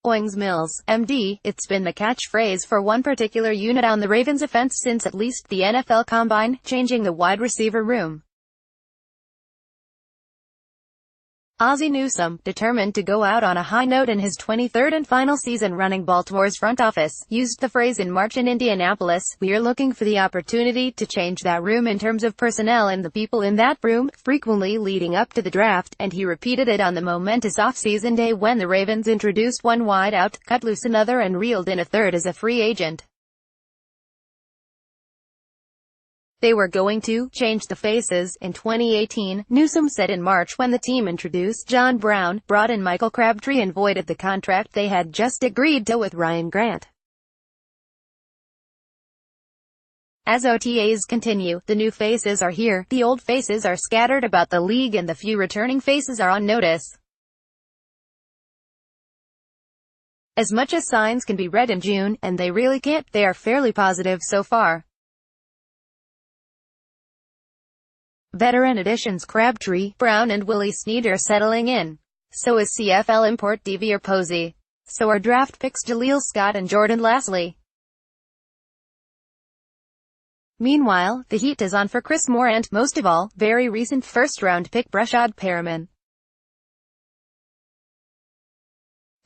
Owings Mills, MD, it's been the catchphrase for one particular unit on the Ravens offense since at least the NFL Combine, changing the wide receiver room. Ozzie Newsome, determined to go out on a high note in his 23rd and final season running Baltimore's front office, used the phrase in March in Indianapolis, "We're looking for the opportunity to change that room in terms of personnel and the people in that room," frequently leading up to the draft, and he repeated it on the momentous off-season day when the Ravens introduced one wide out, cut loose another and reeled in a third as a free agent. They were going to change the faces. In 2018, Newsome said in March when the team introduced John Brown, brought in Michael Crabtree and voided the contract they had just agreed to with Ryan Grant. As OTAs continue, the new faces are here, the old faces are scattered about the league and the few returning faces are on notice. As much as signs can be read in June, and they really can't, they are fairly positive so far. Veteran additions Crabtree, Brown and Willie Snead are settling in. So is CFL import DeVier Posey. So are draft picks Jaleel Scott and Jordan Lasley. Meanwhile, the heat is on for Chris Moore and, most of all, very recent first-round pick Breshad Perriman.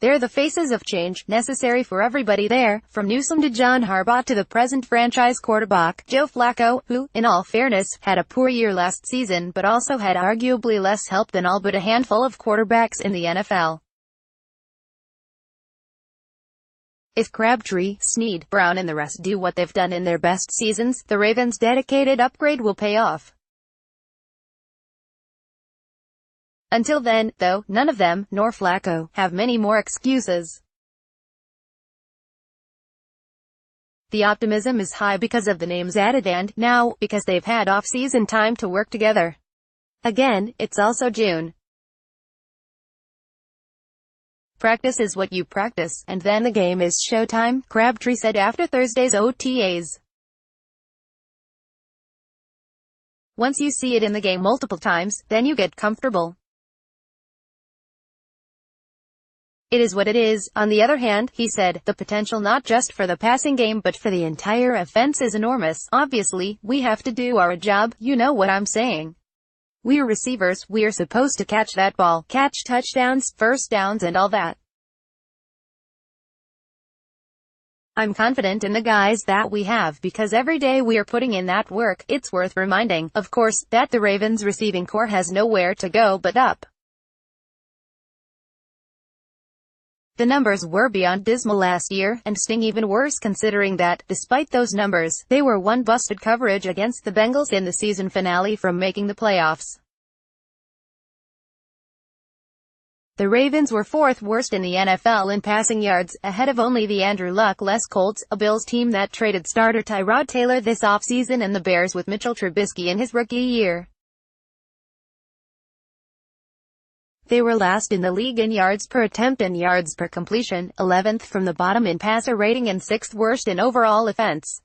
They're the faces of change, necessary for everybody there, from Newsome to John Harbaugh to the present franchise quarterback, Joe Flacco, who, in all fairness, had a poor year last season but also had arguably less help than all but a handful of quarterbacks in the NFL. If Crabtree, Snead, Brown and the rest do what they've done in their best seasons, the Ravens' dedicated upgrade will pay off. Until then, though, none of them, nor Flacco, have many more excuses. The optimism is high because of the names added and, now, because they've had off-season time to work together. Again, it's also June. Practice is what you practice, and then the game is showtime, Crabtree said after Thursday's OTAs. Once you see it in the game multiple times, then you get comfortable. It is what it is. On the other hand, he said, the potential not just for the passing game but for the entire offense is enormous. Obviously, we have to do our job, you know what I'm saying. We're receivers, we're supposed to catch that ball, catch touchdowns, first downs and all that. I'm confident in the guys that we have because every day we are putting in that work. It's worth reminding, of course, that the Ravens receiving corps has nowhere to go but up. The numbers were beyond dismal last year, and sting even worse considering that, despite those numbers, they were one busted coverage against the Bengals in the season finale from making the playoffs. The Ravens were fourth worst in the NFL in passing yards, ahead of only the Andrew Luck-less Colts, a Bills team that traded starter Tyrod Taylor this offseason, and the Bears with Mitchell Trubisky in his rookie year. They were last in the league in yards per attempt and yards per completion, 11th from the bottom in passer rating and 6th worst in overall offense.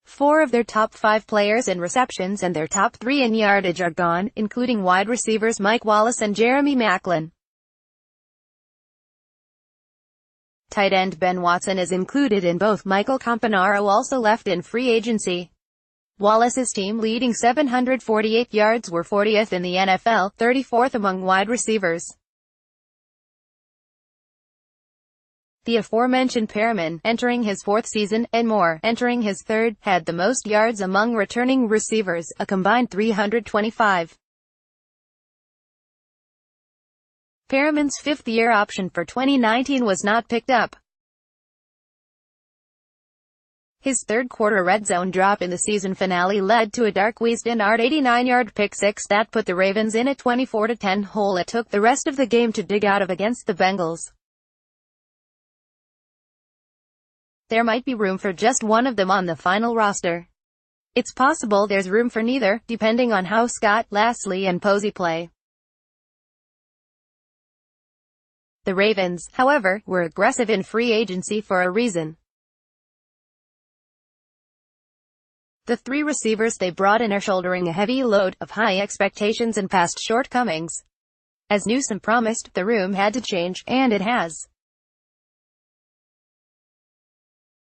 4 of their top 5 players in receptions and their top 3 in yardage are gone, including wide receivers Mike Wallace and Jeremy Maclin. Tight end Ben Watson is included in both. Michael Campanaro also left in free agency. Wallace's team-leading 748 yards were 40th in the NFL, 34th among wide receivers. The aforementioned Perriman, entering his 4th season, and Moore, entering his 3rd, had the most yards among returning receivers, a combined 325. Perriman's 5th-year option for 2019 was not picked up. His third-quarter red zone drop in the season finale led to a Darqueze Dennard 89-yard pick-six that put the Ravens in a 24-10 hole it took the rest of the game to dig out of against the Bengals. There might be room for just one of them on the final roster. It's possible there's room for neither, depending on how Scott, Lasley and Posey play. The Ravens, however, were aggressive in free agency for a reason. The 3 receivers they brought in are shouldering a heavy load of high expectations and past shortcomings. As Newsom promised, the room had to change, and it has.